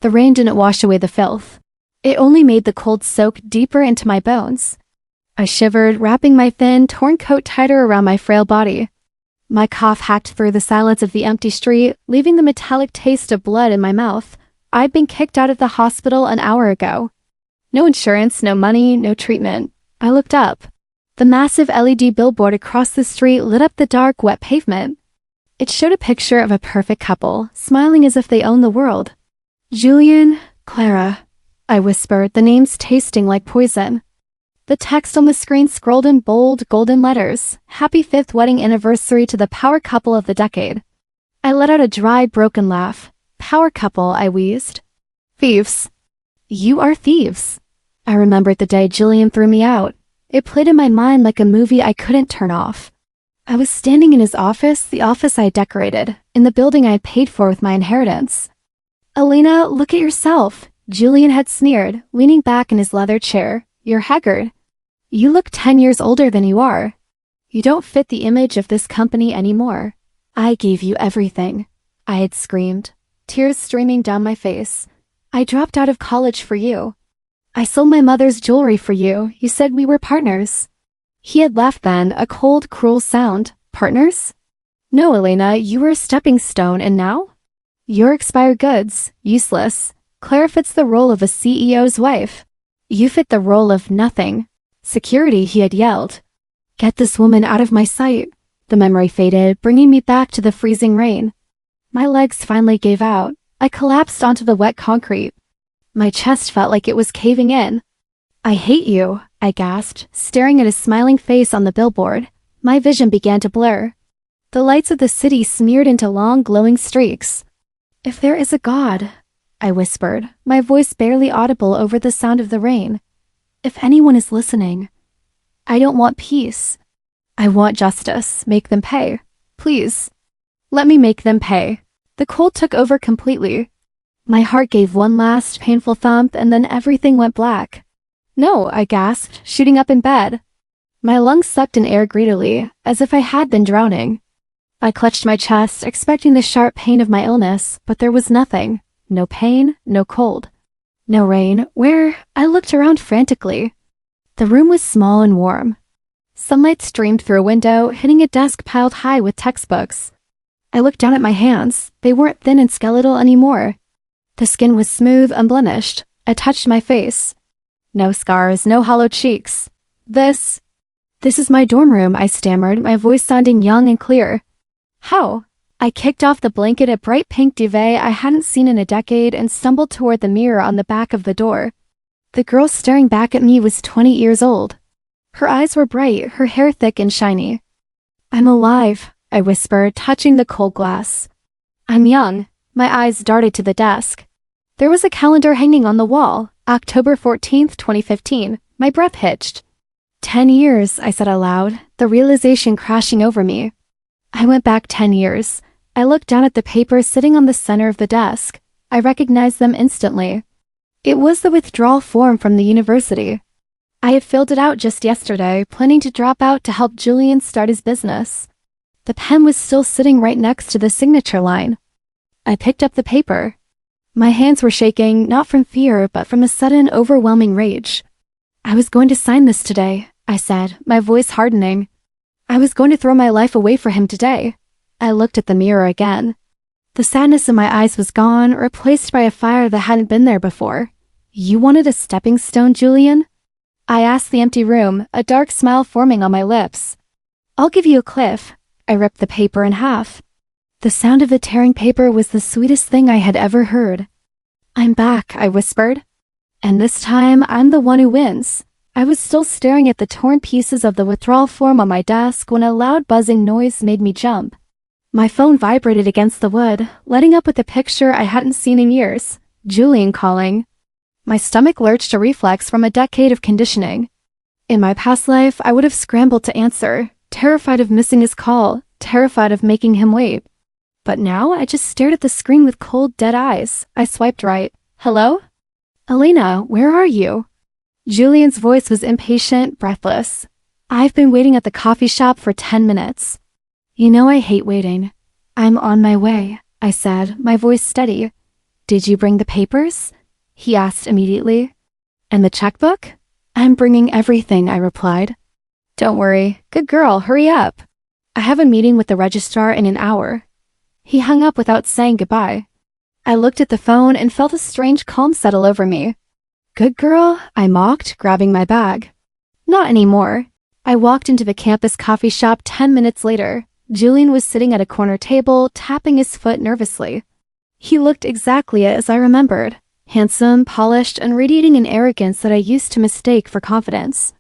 The rain didn't wash away the filth. It only made the cold soak deeper into my bones. I shivered, wrapping my thin, torn coat tighter around my frail body. My cough hacked through the silence of the empty street, leaving the metallic taste of blood in my mouth. I'd been kicked out of the hospital an hour ago. No insurance, no money, no treatment. I looked up. The massive LED billboard across the street lit up the dark, wet pavement. It showed a picture of a perfect couple, smiling as if they owned the world. Julian, Clara, I whispered, the names tasting like poison. The text on the screen scrolled in bold, golden letters. Happy 5th wedding anniversary to the power couple of the decade. I let out a dry, broken laugh. Power couple, I wheezed. Thieves. You are thieves. I remembered the day Julian threw me out. It played in my mind like a movie I couldn't turn off. I was standing in his office, the office I had decorated, in the building I had paid for with my inheritance. Elena, look at yourself, Julian had sneered, leaning back in his leather chair. You're haggard. You look 10 years older than you are. You don't fit the image of this company anymore. I gave you everything, I had screamed, tears streaming down my face. I dropped out of college for you. I sold my mother's jewelry for you. You said we were partners. He had laughed then, a cold, cruel sound. Partners? No, Elena, you were a stepping stone, and now? You're expired goods, useless. Claire fits the role of a CEO's wife. You fit the role of nothing. Security, he had yelled. Get this woman out of my sight. The memory faded, bringing me back to the freezing rain. My legs finally gave out. I collapsed onto the wet concrete. My chest felt like it was caving in. I hate you, I gasped, staring at his smiling face on the billboard. My vision began to blur. The lights of the city smeared into long, glowing streaks. If there is a God, I whispered, my voice barely audible over the sound of the rain. If anyone is listening, I don't want peace. I want justice. Make them pay. Please. Let me make them pay. The cold took over completely. My heart gave one last painful thump and then everything went black. No, I gasped, shooting up in bed. My lungs sucked in air greedily, as if I had been drowning. I clutched my chest, expecting the sharp pain of my illness, but there was nothing. No pain, no cold. No rain. Where? I looked around frantically. The room was small and warm. Sunlight streamed through a window, hitting a desk piled high with textbooks. I looked down at my hands. They weren't thin and skeletal anymore. The skin was smooth, unblemished. I touched my face. No scars, no hollow cheeks. This is my dorm room, I stammered, my voice sounding young and clear. How? I kicked off the blanket a bright pink duvet I hadn't seen in a decade and stumbled toward the mirror on the back of the door. The girl staring back at me was 20 years old. Her eyes were bright, her hair thick and shiny. I'm alive, I whispered, touching the cold glass. I'm young. My eyes darted to the desk. There was a calendar hanging on the wall, October 14th, 2015. My breath hitched. 10 years, I said aloud, the realization crashing over me. I went back 10 years. I looked down at the papers sitting on the center of the desk. I recognized them instantly. It was the withdrawal form from the university. I had filled it out just yesterday, planning to drop out to help Julian start his business. The pen was still sitting right next to the signature line. I picked up the paper. My hands were shaking, not from fear, but from a sudden, overwhelming rage. I was going to sign this today, I said, my voice hardening. I was going to throw my life away for him today. I looked at the mirror again. The sadness in my eyes was gone, replaced by a fire that hadn't been there before. You wanted a stepping stone, Julian? I asked the empty room, a dark smile forming on my lips. I'll give you a cliff. I ripped the paper in half. The sound of the tearing paper was the sweetest thing I had ever heard. I'm back, I whispered. And this time, I'm the one who wins. I was still staring at the torn pieces of the withdrawal form on my desk when a loud buzzing noise made me jump. My phone vibrated against the wood, lighting up with a picture I hadn't seen in years. Julian calling. My stomach lurched, a reflex from a decade of conditioning. In my past life, I would have scrambled to answer, terrified of missing his call, terrified of making him wait. But now I just stared at the screen with cold, dead eyes. I swiped right. Hello? Elena, where are you? Julian's voice was impatient, breathless. I've been waiting at the coffee shop for 10 minutes. You know I hate waiting. I'm on my way, I said, my voice steady. Did you bring the papers? He asked immediately. And the checkbook? I'm bringing everything, I replied. Don't worry. Good girl, hurry up. I have a meeting with the registrar in an hour. He hung up without saying goodbye. I looked at the phone and felt a strange calm settle over me. Good girl, I mocked, grabbing my bag. Not anymore. I walked into the campus coffee shop 10 minutes later. Julian was sitting at a corner table, tapping his foot nervously. He looked exactly as I remembered. Handsome, polished, and radiating an arrogance that I used to mistake for confidence.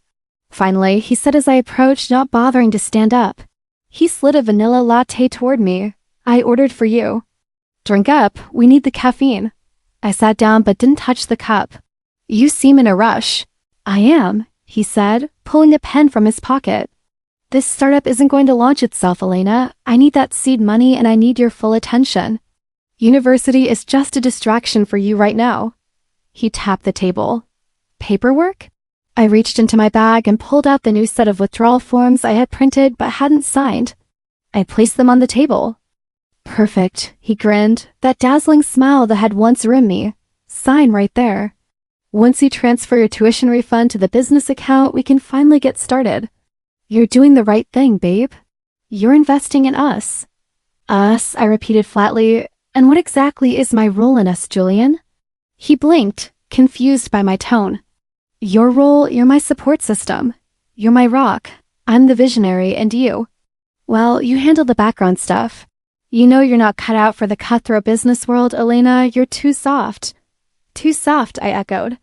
Finally, he said as I approached, not bothering to stand up. He slid a vanilla latte toward me. I ordered for you. Drink up, we need the caffeine. I sat down but didn't touch the cup. You seem in a rush. I am, he said, pulling a pen from his pocket. This startup isn't going to launch itself, Elena. I need that seed money and I need your full attention. University is just a distraction for you right now. He tapped the table. Paperwork? I reached into my bag and pulled out the new set of withdrawal forms I had printed but hadn't signed. I placed them on the table. Perfect, he grinned, that dazzling smile that had once rimmed me. Sign right there. Once you transfer your tuition refund to the business account, we can finally get started. You're doing the right thing, babe. You're investing in us. Us, I repeated flatly. And what exactly is my role in us, Julian? He blinked, confused by my tone. Your role, you're my support system. You're my rock. I'm the visionary, and you. Well, you handle the background stuff. You know you're not cut out for the cutthroat business world, Elena. You're too soft. Too soft, I echoed.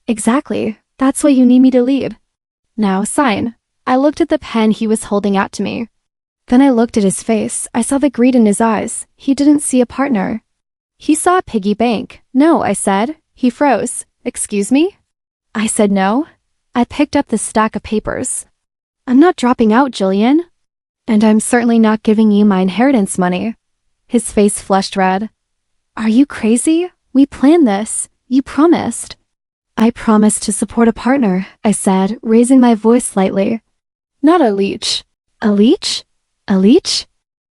Exactly. That's why you need me to lead. Now, sign. I looked at the pen he was holding out to me. Then I looked at his face. I saw the greed in his eyes. He didn't see a partner. He saw a piggy bank. No, I said. He froze. Excuse me? I said no. I picked up the stack of papers. I'm not dropping out, Julian. And I'm certainly not giving you my inheritance money. His face flushed red. Are you crazy? We planned this. You promised. I promised to support a partner, I said, raising my voice slightly. Not a leech. A leech? A leech?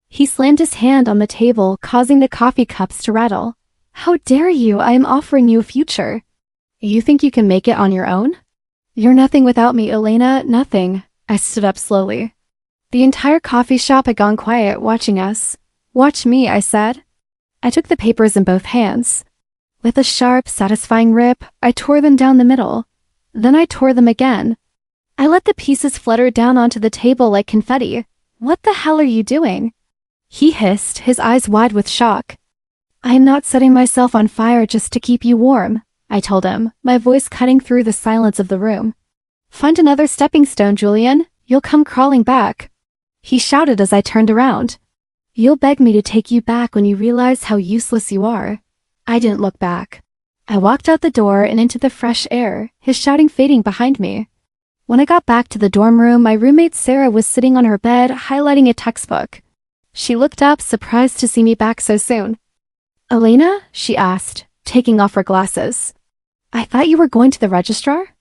He slammed his hand on the table, causing the coffee cups to rattle. How dare you? I am offering you a future. You think you can make it on your own? You're nothing without me, Elena, nothing. I stood up slowly. The entire coffee shop had gone quiet, watching us. Watch me, I said. I took the papers in both hands. With a sharp, satisfying rip, I tore them down the middle. Then I tore them again. I let the pieces flutter down onto the table like confetti. What the hell are you doing? He hissed, his eyes wide with shock. I am not setting myself on fire just to keep you warm, I told him, my voice cutting through the silence of the room. Find another stepping stone, Julian. You'll come crawling back. He shouted as I turned around. You'll beg me to take you back when you realize how useless you are. I didn't look back. I walked out the door and into the fresh air, his shouting fading behind me. When I got back to the dorm room, my roommate Sarah was sitting on her bed, highlighting a textbook. She looked up, surprised to see me back so soon. Elena? She asked, taking off her glasses. I thought you were going to the registrar?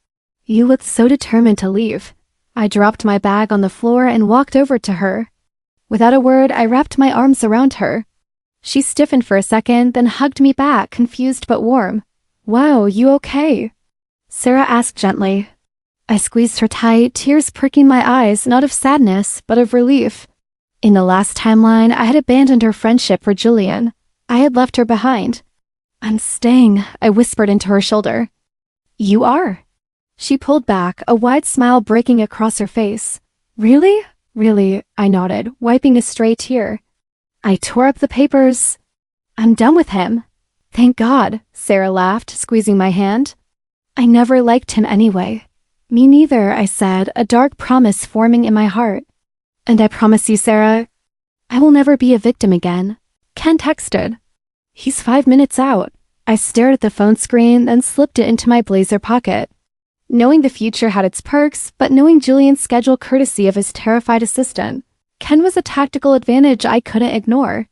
You looked so determined to leave. I dropped my bag on the floor and walked over to her. Without a word, I wrapped my arms around her. She stiffened for a second, then hugged me back, confused but warm. Wow, you okay? Sarah asked gently. I squeezed her tight, tears pricking my eyes, not of sadness, but of relief. In the last timeline, I had abandoned her friendship for Julian. I had left her behind. I'm staying, I whispered into her shoulder. You are. She pulled back, a wide smile breaking across her face. Really? Really, I nodded, wiping a stray tear. I tore up the papers. I'm done with him. Thank God, Sarah laughed, squeezing my hand. I never liked him anyway. Me neither, I said, a dark promise forming in my heart. And I promise you, Sarah, I will never be a victim again. Ken texted. He's 5 minutes out. I stared at the phone screen, then slipped it into my blazer pocket. Knowing the future had its perks, but knowing Julian's schedule courtesy of his terrified assistant, Ken was a tactical advantage I couldn't ignore.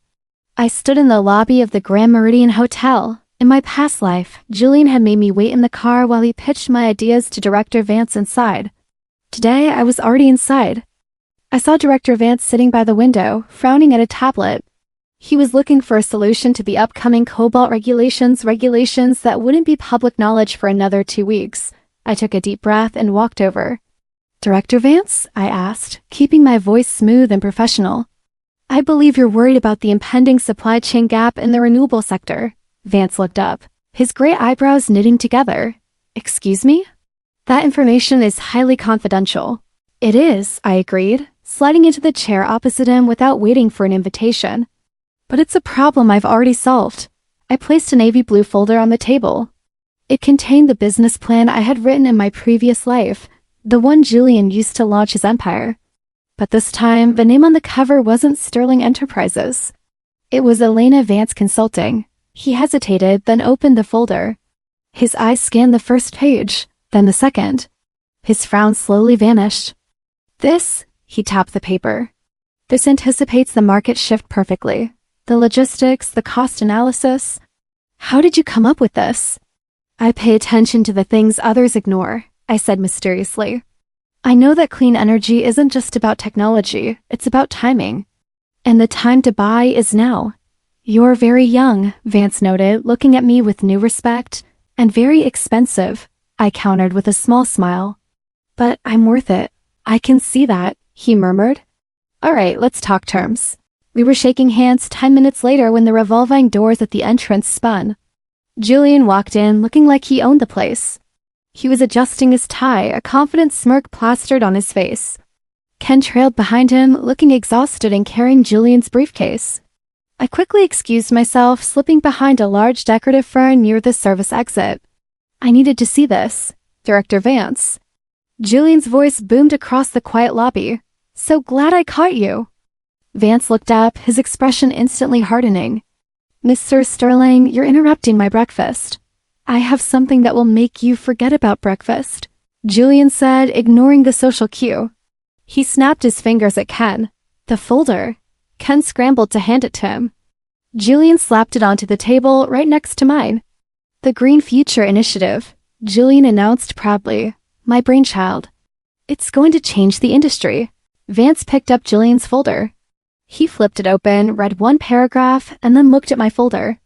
I stood in the lobby of the Grand Meridian Hotel. In my past life, Julian had made me wait in the car while he pitched my ideas to Director Vance inside. Today, I was already inside. I saw Director Vance sitting by the window, frowning at a tablet. He was looking for a solution to the upcoming cobalt regulations that wouldn't be public knowledge for another 2 weeks. I took a deep breath and walked over. "Director Vance?" I asked, keeping my voice smooth and professional. "I believe you're worried about the impending supply chain gap in the renewable sector." Vance looked up, his gray eyebrows knitting together. "Excuse me?" "That information is highly confidential." "It is," I agreed, sliding into the chair opposite him without waiting for an invitation. "But it's a problem I've already solved." I placed a navy blue folder on the table. It contained the business plan I had written in my previous life, the one Julian used to launch his empire. But this time, the name on the cover wasn't Sterling Enterprises. It was Elena Vance Consulting. He hesitated, then opened the folder. His eyes scanned the first page, then the second. His frown slowly vanished. "This," he tapped the paper. "This anticipates the market shift perfectly. The logistics, the cost analysis. How did you come up with this?" "I pay attention to the things others ignore," I said mysteriously. "I know that clean energy isn't just about technology, it's about timing. And the time to buy is now." "You're very young," Vance noted, looking at me with new respect. "And very expensive," I countered with a small smile. "But I'm worth it. I can see that," he murmured. "All right, let's talk terms." We were shaking hands 10 minutes later when the revolving doors at the entrance spun. Julian walked in looking like he owned the place. He was adjusting his tie, a confident smirk plastered on his face. Ken trailed behind him, looking exhausted and carrying Julian's briefcase. I quickly excused myself, slipping behind a large decorative fern near the service exit. "I needed to see this. Director Vance." Julian's voice boomed across the quiet lobby. "So glad I caught you." Vance looked up, his expression instantly hardening. "Mr. Sterling, you're interrupting my breakfast." "I have something that will make you forget about breakfast," Julian said, ignoring the social cue. He snapped his fingers at Ken. "The folder." Ken scrambled to hand it to him. Julian slapped it onto the table right next to mine. "The Green Future Initiative," Julian announced proudly. "My brainchild. It's going to change the industry." Vance picked up Julian's folder. He flipped it open, read one paragraph, and then looked at my folder.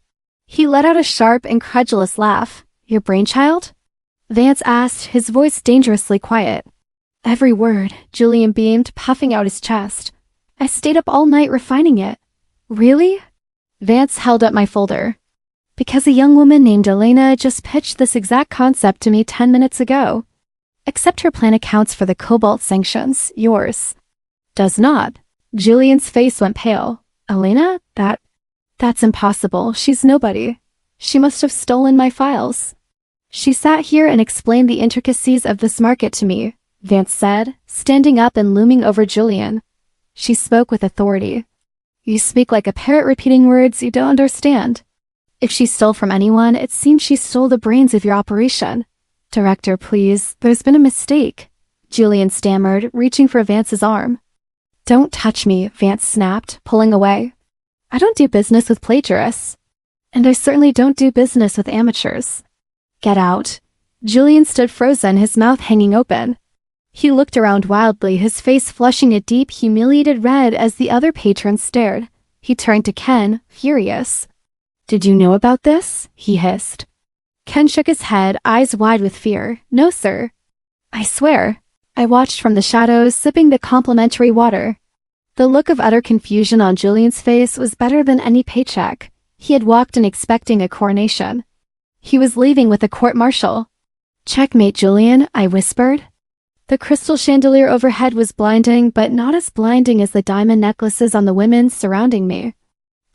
He let out a sharp, incredulous laugh. "Your brainchild?" Vance asked, his voice dangerously quiet. "Every word," Julian beamed, puffing out his chest. "I stayed up all night refining it." "Really?" Vance held up my folder. "Because a young woman named Elena just pitched this exact concept to me 10 minutes ago. Except her plan accounts for the cobalt sanctions, yours does not." Julian's face went pale. "Elena? That's impossible. She's nobody. She must have stolen my files." "She sat here and explained the intricacies of this market to me," Vance said, standing up and looming over Julian. She spoke with authority. "You speak like a parrot repeating words you don't understand. If she stole from anyone, it seems she stole the brains of your operation." "Director, please, there's been a mistake," Julian stammered, reaching for Vance's arm. "Don't touch me," Vance snapped, pulling away. "I don't do business with plagiarists. And I certainly don't do business with amateurs." "Get out." Julian stood frozen, his mouth hanging open. He looked around wildly, his face flushing a deep, humiliated red as the other patrons stared. He turned to Ken, furious. "Did you know about this?" he hissed. Ken shook his head, eyes wide with fear. "No, sir." "I swear." I watched from the shadows, sipping the complimentary water. The look of utter confusion on Julian's face was better than any paycheck. He had walked in expecting a coronation. He was leaving with a court-martial. "Checkmate, Julian," I whispered. The crystal chandelier overhead was blinding, but not as blinding as the diamond necklaces on the women surrounding me.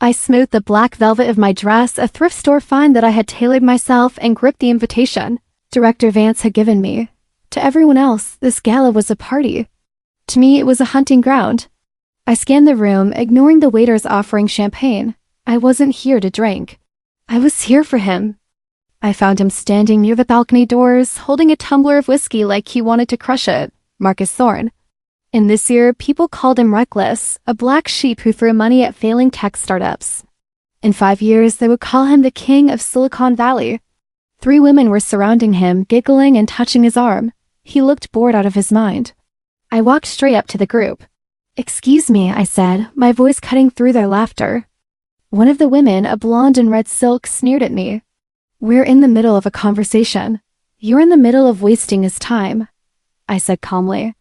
I smoothed the black velvet of my dress, a thrift store find that I had tailored myself, and gripped the invitation Director Vance had given me. To everyone else, this gala was a party. To me, it was a hunting ground. I scanned the room, ignoring the waiters offering champagne. I wasn't here to drink. I was here for him. I found him standing near the balcony doors, holding a tumbler of whiskey like he wanted to crush it. Marcus Thorne. In this year, people called him reckless, a black sheep who threw money at failing tech startups. In 5 years, they would call him the king of Silicon Valley. 3 women were surrounding him, giggling and touching his arm. He looked bored out of his mind. I walked straight up to the group. "Excuse me," I said, my voice cutting through their laughter. One of the women, a blonde in red silk, sneered at me. We're in the middle of a conversation. You're in the middle of wasting his time, I said calmly.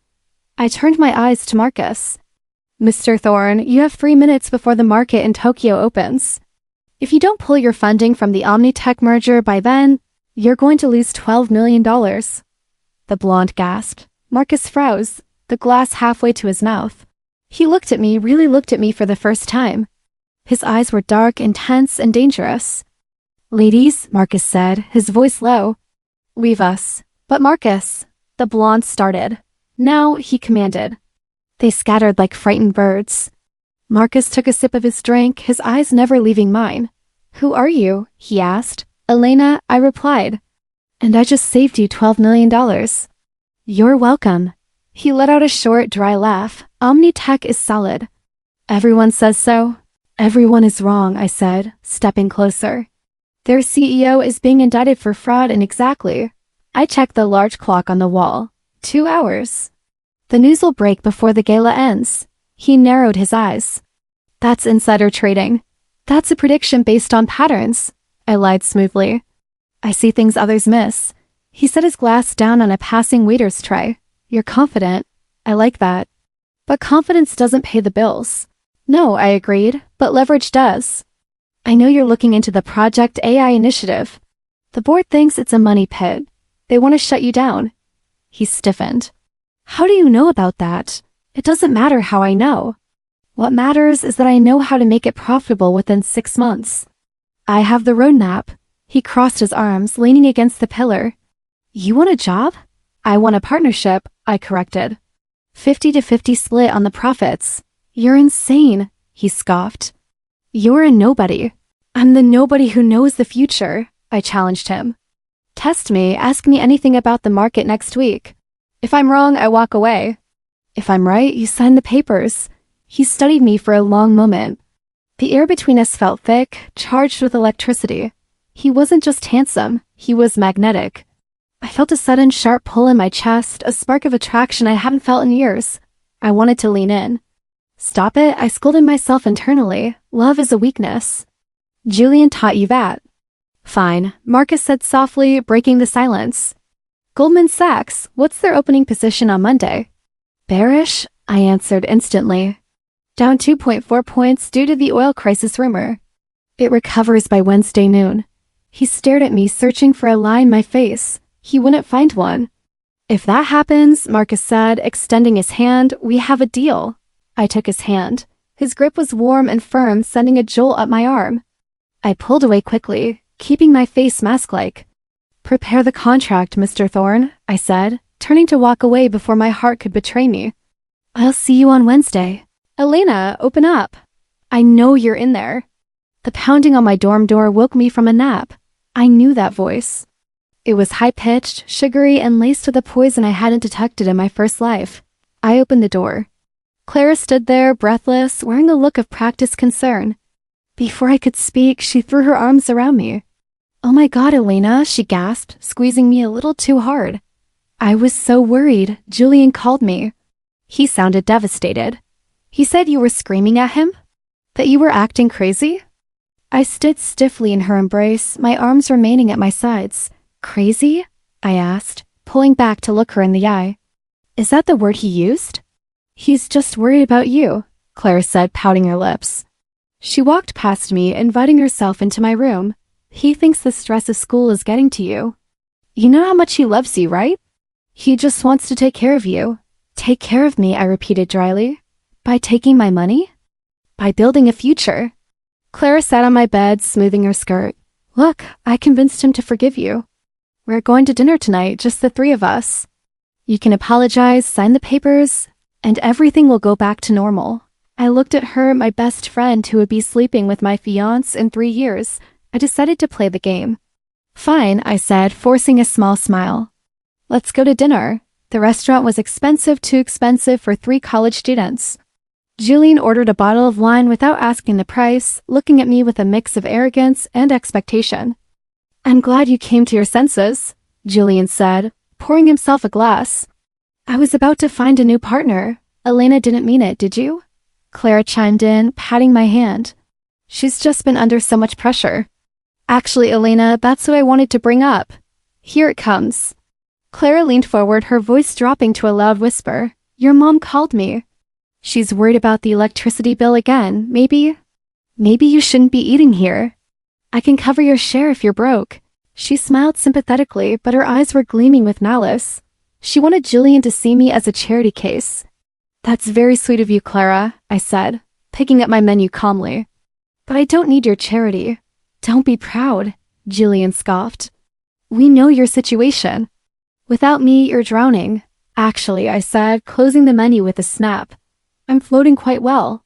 I turned my eyes to Marcus. Mr. Thorne, you have 3 minutes before the market in Tokyo opens. If you don't pull your funding from the Omnitech merger by then, you're going to lose $12 million. The blonde gasped. Marcus froze, the glass halfway to his mouth. He looked at me, really looked at me for the first time. His eyes were dark, intense, and dangerous. Ladies, Marcus said, his voice low. Leave us. But Marcus, the blonde started. Now, he commanded. They scattered like frightened birds. Marcus took a sip of his drink, his eyes never leaving mine. Who are you? He asked. Elena, I replied. And I just saved you $12 million. You're welcome. He let out a short, dry laugh. Omnitech is solid. Everyone says so. Everyone is wrong, I said, stepping closer. Their CEO is being indicted for fraud and exactly. I checked the large clock on the wall. 2 hours. The news will break before the gala ends. He narrowed his eyes. That's insider trading. That's a prediction based on patterns. I lied smoothly. I see things others miss. He set his glass down on a passing waiter's tray. You're confident. I like that. But confidence doesn't pay the bills. No, I agreed, but leverage does. I know you're looking into the Project AI initiative. The board thinks it's a money pit. They want to shut you down. He stiffened. How do you know about that? It doesn't matter how I know. What matters is that I know how to make it profitable within 6 months. I have the roadmap. He crossed his arms, leaning against the pillar. You want a job? I want a partnership, I corrected. 50-50 split on the profits. You're insane, he scoffed. You're a nobody. I'm the nobody who knows the future, I challenged him. Test me, ask me anything about the market next week. If I'm wrong, I walk away. If I'm right, you sign the papers. He studied me for a long moment. The air between us felt thick, charged with electricity. He wasn't just handsome, he was magnetic. I felt a sudden sharp pull in my chest, a spark of attraction I hadn't felt in years. I wanted to lean in. Stop it, I scolded myself internally. Love is a weakness. Julian taught you that. Fine, Marcus said softly, breaking the silence. Goldman Sachs, what's their opening position on Monday? Bearish, I answered instantly. Down 2.4 points due to the oil crisis rumor. It recovers by Wednesday noon. He stared at me, searching for a lie in my face. He wouldn't find one. If that happens, Marcus said, extending his hand, we have a deal. I took his hand. His grip was warm and firm, sending a jolt up my arm. I pulled away quickly, keeping my face mask-like. Prepare the contract, Mr. Thorne, I said, turning to walk away before my heart could betray me. I'll see you on Wednesday. Elena, open up. I know you're in there. The pounding on my dorm door woke me from a nap. I knew that voice. It was high-pitched, sugary, and laced with a poison I hadn't detected in my first life. I opened the door. Clara stood there, breathless, wearing a look of practiced concern. Before I could speak, she threw her arms around me. Oh my God, Elena, she gasped, squeezing me a little too hard. I was so worried. Julian called me. He sounded devastated. He said you were screaming at him? That you were acting crazy? I stood stiffly in her embrace, my arms remaining at my sides. Crazy? I asked, pulling back to look her in the eye. Is that the word he used? He's just worried about you, Clara said, pouting her lips. She walked past me, inviting herself into my room. He thinks the stress of school is getting to you. You know how much he loves you, right? He just wants to take care of you. Take care of me, I repeated dryly. By taking my money? By building a future. Clara sat on my bed, smoothing her skirt. Look, I convinced him to forgive you. We're going to dinner tonight, just the 3 of us. You can apologize, sign the papers, and everything will go back to normal. I looked at her, my best friend who would be sleeping with my fiancé in 3 years. I decided to play the game. Fine, I said, forcing a small smile. Let's go to dinner. The restaurant was expensive, too expensive for 3 college students. Julian ordered a bottle of wine without asking the price, looking at me with a mix of arrogance and expectation. I'm glad you came to your senses, Julian said, pouring himself a glass. I was about to find a new partner. Elena didn't mean it, did you? Clara chimed in, patting my hand. She's just been under so much pressure. Actually, Elena, that's what I wanted to bring up. Here it comes. Clara leaned forward, her voice dropping to a loud whisper. Your mom called me. She's worried about the electricity bill again. Maybe you shouldn't be eating here. I can cover your share if you're broke. She smiled sympathetically, but her eyes were gleaming with malice. She wanted Julian to see me as a charity case. That's very sweet of you, Clara, I said, picking up my menu calmly. But I don't need your charity. Don't be proud, Julian scoffed. We know your situation. Without me, you're drowning. Actually, I said, closing the menu with a snap. I'm floating quite well.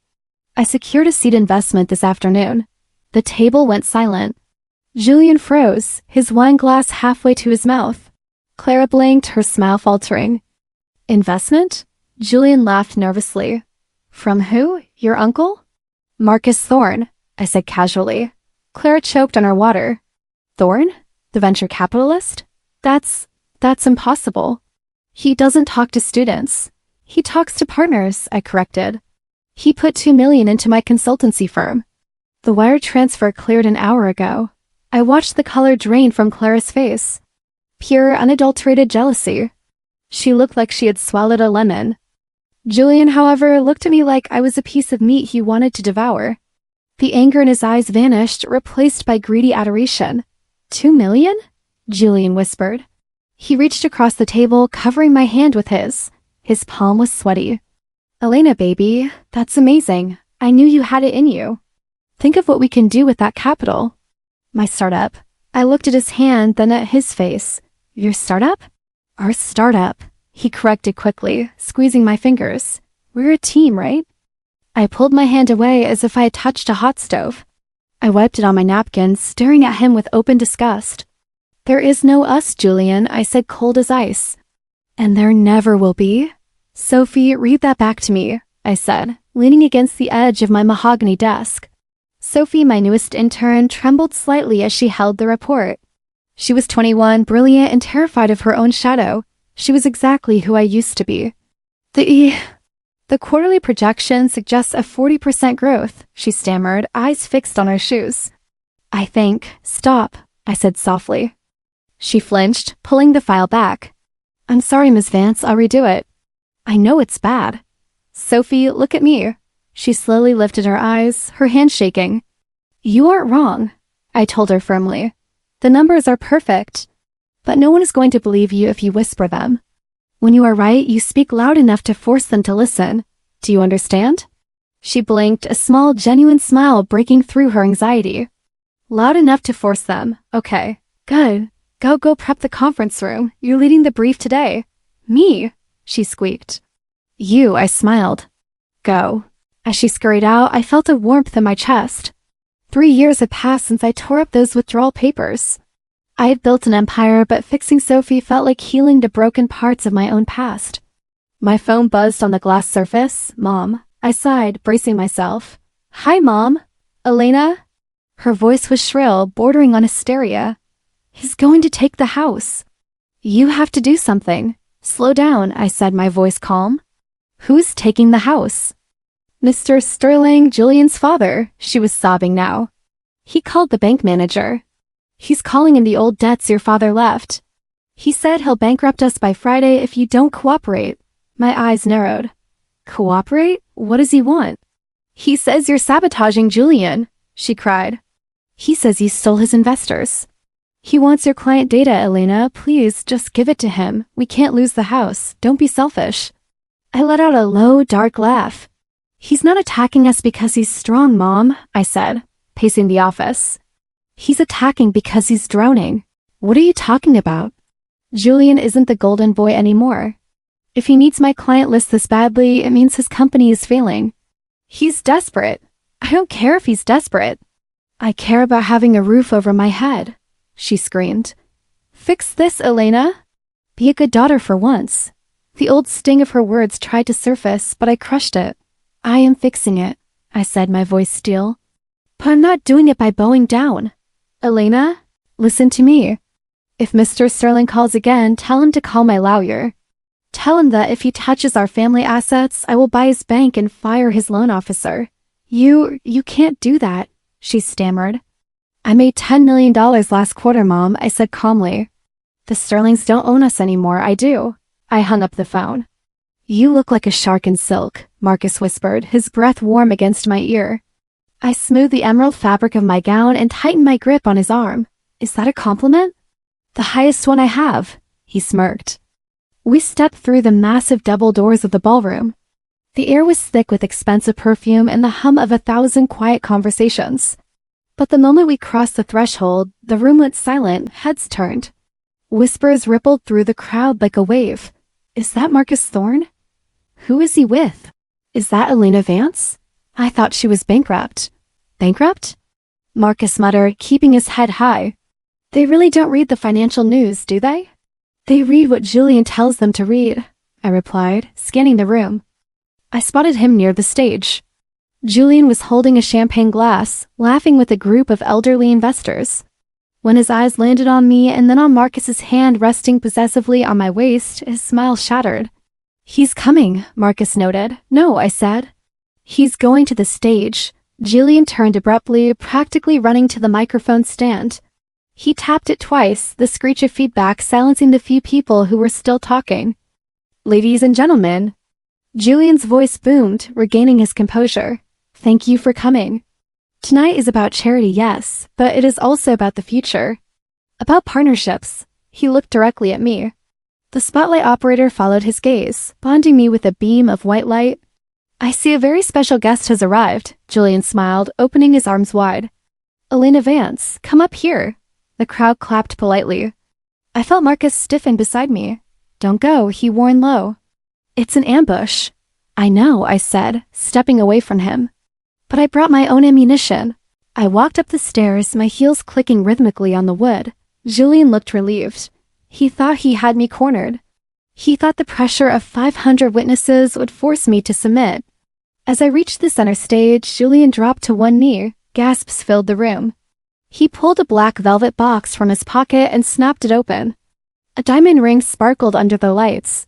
I secured a seed investment this afternoon. The table went silent. Julian froze, his wine glass halfway to his mouth. Clara blinked, her smile faltering. Investment? Julian laughed nervously. From who? Your uncle? Marcus Thorne, I said casually. Clara choked on her water. Thorne? The venture capitalist? That's impossible. He doesn't talk to students. He talks to partners, I corrected. He put $2 million into my consultancy firm. The wire transfer cleared an hour ago. I watched the color drain from Clara's face. Pure, unadulterated jealousy. She looked like she had swallowed a lemon. Julian, however, looked at me like I was a piece of meat he wanted to devour. The anger in his eyes vanished, replaced by greedy adoration. $2 million? Julian whispered. He reached across the table, covering my hand with his. His palm was sweaty. Elena, baby, that's amazing. I knew you had it in you. Think of what we can do with that capital. My startup. I looked at his hand, then at his face. Your startup? Our startup, he corrected quickly, squeezing my fingers. We're a team, right? I pulled my hand away as if I had touched a hot stove. I wiped it on my napkin, staring at him with open disgust. There is no us, Julian, I said, cold as ice. And there never will be? Sophie, read that back to me, I said, leaning against the edge of my mahogany desk. Sophie, my newest intern, trembled slightly as she held the report. She was 21, brilliant and terrified of her own shadow. She was exactly who I used to be. The quarterly projection suggests a 40% growth, she stammered, eyes fixed on her shoes. I think. Stop, I said softly. She flinched, pulling the file back. I'm sorry, Ms. Vance, I'll redo it. I know it's bad. Sophie, look at me. She slowly lifted her eyes, her hand shaking. You aren't wrong, I told her firmly. The numbers are perfect, but no one is going to believe you if you whisper them. When you are right, you speak loud enough to force them to listen. Do you understand? She blinked, a small, genuine smile breaking through her anxiety. Loud enough to force them. Okay, good. Go prep the conference room. You're leading the brief today. Me, she squeaked. You, I smiled. Go. As she scurried out, I felt a warmth in my chest. 3 years had passed since I tore up those withdrawal papers. I had built an empire, but fixing Sophie felt like healing the broken parts of my own past. My phone buzzed on the glass surface. Mom, I sighed, bracing myself. Hi, Mom. Elena? Her voice was shrill, bordering on hysteria. He's going to take the house. You have to do something. Slow down, I said, my voice calm. Who's taking the house? Mr. Sterling, Julian's father. She was sobbing now. He called the bank manager. He's calling in the old debts your father left. He said he'll bankrupt us by Friday if you don't cooperate. My eyes narrowed. Cooperate? What does he want? He says you're sabotaging Julian, she cried. He says you stole his investors. He wants your client data, Elena. Please, just give it to him. We can't lose the house. Don't be selfish. I let out a low, dark laugh. He's not attacking us because he's strong, Mom, I said, pacing the office. He's attacking because he's drowning. What are you talking about? Julian isn't the golden boy anymore. If he needs my client list this badly, it means his company is failing. He's desperate. I don't care if he's desperate. I care about having a roof over my head, she screamed. Fix this, Elena. Be a good daughter for once. The old sting of her words tried to surface, but I crushed it. I am fixing it, I said, my voice steel. But I'm not doing it by bowing down. Elena, listen to me. If Mr. Sterling calls again, tell him to call my lawyer. Tell him that if he touches our family assets, I will buy his bank and fire his loan officer. You can't do that, she stammered. I made $10 million last quarter, Mom, I said calmly. The Sterlings don't own us anymore, I do. I hung up the phone. You look like a shark in silk, Marcus whispered, his breath warm against my ear. I smoothed the emerald fabric of my gown and tightened my grip on his arm. Is that a compliment? The highest one I have, he smirked. We stepped through the massive double doors of the ballroom. The air was thick with expensive perfume and the hum of 1,000 quiet conversations. But the moment we crossed the threshold, the room went silent, heads turned. Whispers rippled through the crowd like a wave. Is that Marcus Thorne? Who is he with? Is that Elena Vance? I thought she was bankrupt. Bankrupt? Marcus muttered, keeping his head high. They really don't read the financial news, do they? They read what Julian tells them to read, I replied, scanning the room. I spotted him near the stage. Julian was holding a champagne glass, laughing with a group of elderly investors. When his eyes landed on me and then on Marcus's hand resting possessively on my waist, his smile shattered. He's coming, Marcus noted. No, I said. He's going to the stage. Julian turned abruptly, practically running to the microphone stand. He tapped it twice, the screech of feedback silencing the few people who were still talking. Ladies and gentlemen. Julian's voice boomed, regaining his composure. Thank you for coming. Tonight is about charity, yes, but it is also about the future. About partnerships. He looked directly at me. The spotlight operator followed his gaze, bonding me with a beam of white light. I see a very special guest has arrived, Julian smiled, opening his arms wide. Elena Vance, come up here. The crowd clapped politely. I felt Marcus stiffen beside me. Don't go, he warned low. It's an ambush. I know, I said, stepping away from him. But I brought my own ammunition. I walked up the stairs, my heels clicking rhythmically on the wood. Julian looked relieved. He thought he had me cornered. He thought the pressure of 500 witnesses would force me to submit. As I reached the center stage, Julian dropped to one knee. Gasps filled the room. He pulled a black velvet box from his pocket and snapped it open. A diamond ring sparkled under the lights.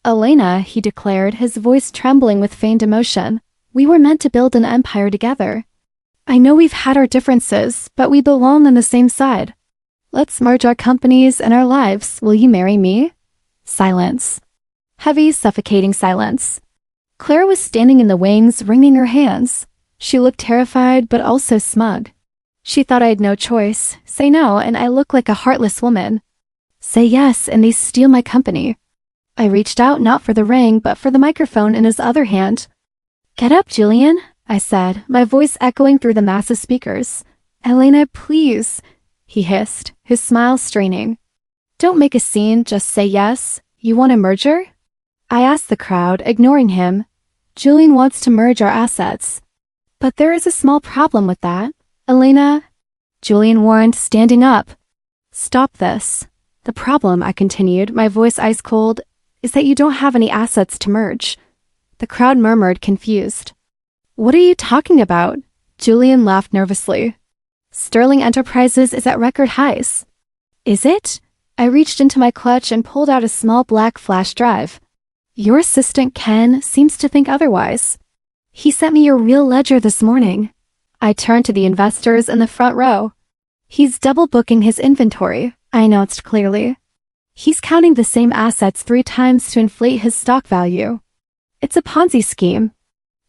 Elena, he declared, his voice trembling with feigned emotion. We were meant to build an empire together. I know we've had our differences, but we belong on the same side. Let's merge our companies and our lives. Will you marry me? Silence. Heavy, suffocating silence. Claire was standing in the wings, wringing her hands. She looked terrified, but also smug. She thought I had no choice. Say no, and I look like a heartless woman. Say yes, and they steal my company. I reached out not for the ring, but for the microphone in his other hand. Get up, Julian, I said, my voice echoing through the massive speakers. Elena, please, he hissed, his smile straining. Don't make a scene, just say yes. You want a merger? I asked the crowd, ignoring him. Julian wants to merge our assets. But there is a small problem with that. Elena, Julian warned, standing up. Stop this. The problem, I continued, my voice ice cold, is that you don't have any assets to merge. The crowd murmured, confused. What are you talking about? Julian laughed nervously. Sterling Enterprises is at record highs. Is it? I reached into my clutch and pulled out a small black flash drive. Your assistant, Ken, seems to think otherwise. He sent me your real ledger this morning. I turned to the investors in the front row. He's double booking his inventory, I announced clearly. He's counting the same assets 3 times to inflate his stock value. It's a Ponzi scheme.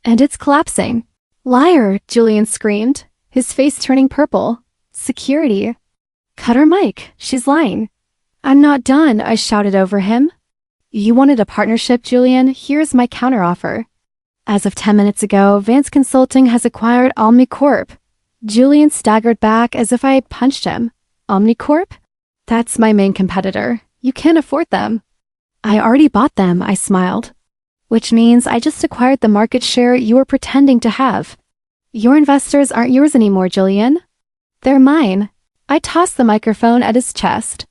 And it's collapsing. Liar, Julian screamed, his face turning purple. Security. Cut her mic, she's lying. I'm not done, I shouted over him. You wanted a partnership, Julian? Here's my counteroffer. As of 10 minutes ago, Vance Consulting has acquired OmniCorp. Julian staggered back as if I had punched him. OmniCorp? That's my main competitor. You can't afford them. I already bought them, I smiled. Which means I just acquired the market share you were pretending to have. Your investors aren't yours anymore, Julian. They're mine. I tossed the microphone at his chest.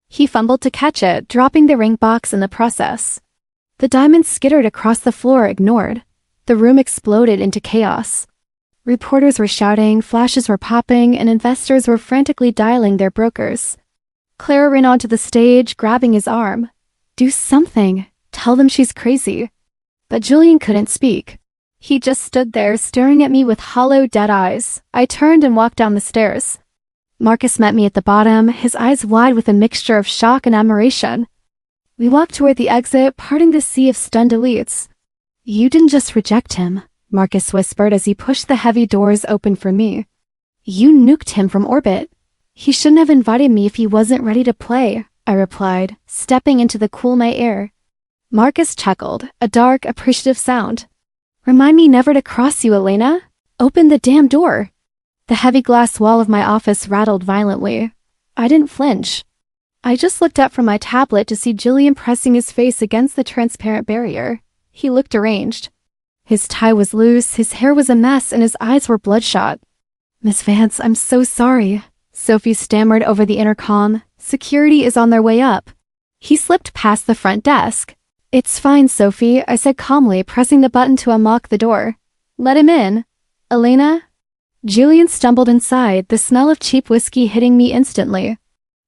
He fumbled to catch it, dropping the ring box in the process. The diamond skittered across the floor, ignored. The room exploded into chaos. Reporters were shouting, flashes were popping, and investors were frantically dialing their brokers. Claire ran onto the stage, grabbing his arm. Do something. Tell them she's crazy. But Julian couldn't speak. He just stood there staring at me with hollow, dead eyes. I turned and walked down the stairs. Marcus met me at the bottom, his eyes wide with a mixture of shock and admiration. We walked toward the exit, parting the sea of stunned elites. You didn't just reject him, Marcus whispered as he pushed the heavy doors open for me. You nuked him from orbit. He shouldn't have invited me if he wasn't ready to play, I replied, stepping into the cool night air. Marcus chuckled, a dark, appreciative sound. Remind me never to cross you, Elena. Open the damn door. The heavy glass wall of my office rattled violently. I didn't flinch. I just looked up from my tablet to see Julian pressing his face against the transparent barrier. He looked deranged. His tie was loose, his hair was a mess, and his eyes were bloodshot. Miss Vance, I'm so sorry. Sophie stammered over the intercom. Security is on their way up. He slipped past the front desk. It's fine, Sophie, I said calmly, pressing the button to unlock the door. Let him in. Elena? Julian stumbled inside, the smell of cheap whiskey hitting me instantly.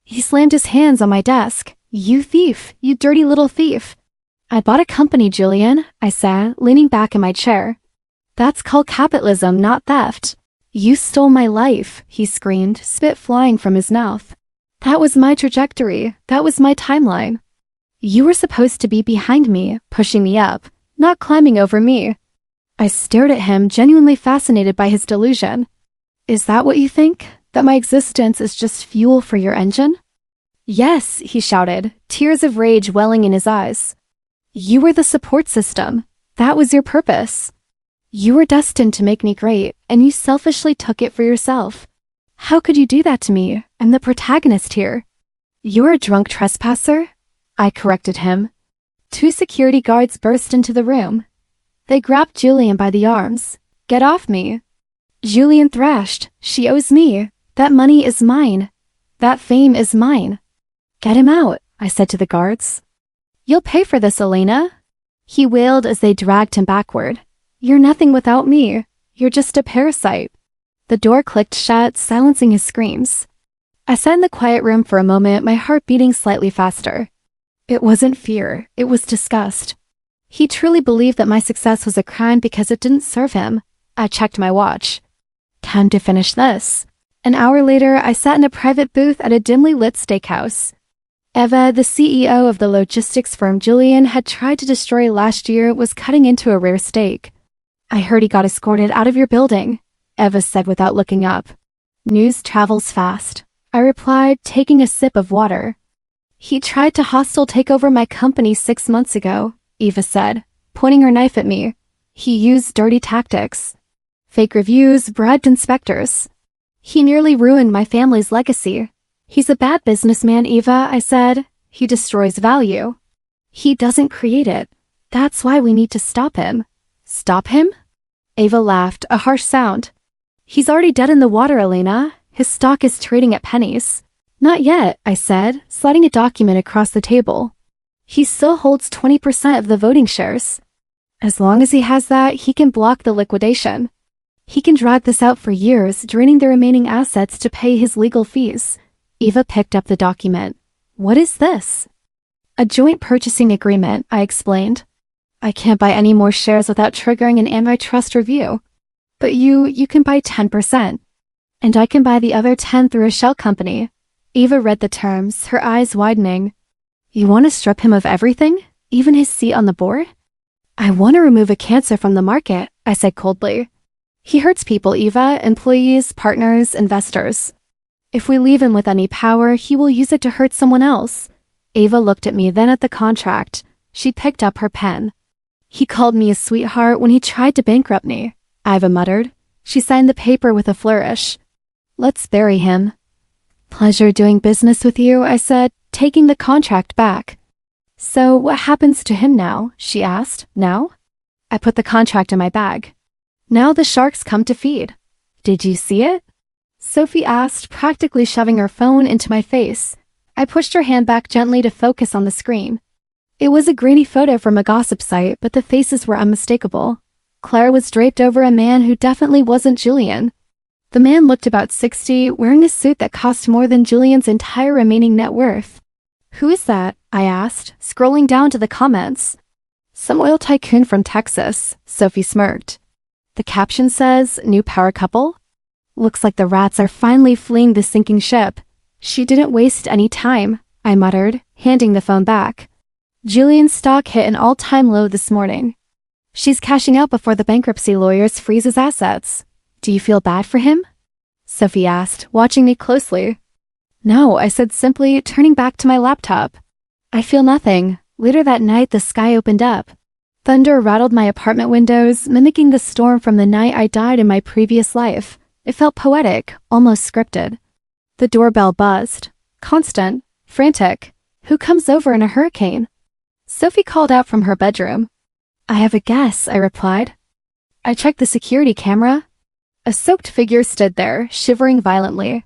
He slammed his hands on my desk. You thief, you dirty little thief. I bought a company, Julian, I said, leaning back in my chair. That's called capitalism, not theft. You stole my life, he screamed, spit flying from his mouth. That was my trajectory. That was my timeline. You were supposed to be behind me, pushing me up, not climbing over me. I stared at him, genuinely fascinated by his delusion. Is that what you think? That my existence is just fuel for your engine? Yes, he shouted, tears of rage welling in his eyes. You were the support system. That was your purpose. You were destined to make me great, and you selfishly took it for yourself. How could you do that to me? I'm the protagonist here. You're a drunk trespasser? I corrected him. 2 security guards burst into the room. They grabbed Julian by the arms. Get off me. Julian thrashed. She owes me. That money is mine. That fame is mine. Get him out, I said to the guards. You'll pay for this, Elena. He wailed as they dragged him backward. You're nothing without me. You're just a parasite. The door clicked shut, silencing his screams. I sat in the quiet room for a moment, my heart beating slightly faster. It wasn't fear, it was disgust. He truly believed that my success was a crime because it didn't serve him. I checked my watch. Time to finish this. An hour later, I sat in a private booth at a dimly lit steakhouse. Eva, the CEO of the logistics firm Julian had tried to destroy last year, was cutting into a rare steak. I heard he got escorted out of your building, Eva said without looking up. News travels fast, I replied, taking a sip of water. He tried to hostile take over my company 6 months ago, Eva said, pointing her knife at me. He used dirty tactics. Fake reviews, bribed inspectors. He nearly ruined my family's legacy. He's a bad businessman, Eva, I said. He destroys value. He doesn't create it. That's why we need to stop him. Stop him? Eva laughed, a harsh sound. He's already dead in the water, Elena. His stock is trading at pennies. Not yet, I said, sliding a document across the table. He still holds 20% of the voting shares. As long as he has that, he can block the liquidation. He can drag this out for years, draining the remaining assets to pay his legal fees. Eva picked up the document. What is this? A joint purchasing agreement, I explained. I can't buy any more shares without triggering an antitrust review. But you can buy 10%. And I can buy the other 10 through a shell company. Eva read the terms, her eyes widening. You want to strip him of everything? Even his seat on the board? I want to remove a cancer from the market, I said coldly. He hurts people, Eva, employees, partners, investors. If we leave him with any power, he will use it to hurt someone else. Eva looked at me, then at the contract. She picked up her pen. He called me a sweetheart when he tried to bankrupt me, Eva muttered. She signed the paper with a flourish. Let's bury him. Pleasure doing business with you, I said, taking the contract back. So what happens to him now? She asked. Now? I put the contract in my bag. Now the sharks come to feed. Did you see it? Sophie asked, practically shoving her phone into my face. I pushed her hand back gently to focus on the screen. It was a grainy photo from a gossip site, but the faces were unmistakable. Claire was draped over a man who definitely wasn't Julian. The man looked about 60, wearing a suit that cost more than Julian's entire remaining net worth. Who is that? I asked, scrolling down to the comments. Some oil tycoon from Texas, Sophie smirked. The caption says, "New power couple?" Looks like the rats are finally fleeing the sinking ship. She didn't waste any time, I muttered, handing the phone back. Julian's stock hit an all-time low this morning. She's cashing out before the bankruptcy lawyers freeze his assets. Do you feel bad for him? Sophie asked, watching me closely. No, I said simply, turning back to my laptop. I feel nothing. Later that night, the sky opened up. Thunder rattled my apartment windows, mimicking the storm from the night I died in my previous life. It felt poetic, almost scripted. The doorbell buzzed. Constant, frantic. Who comes over in a hurricane? Sophie called out from her bedroom. I have a guess, I replied. I checked the security camera. A soaked figure stood there, shivering violently.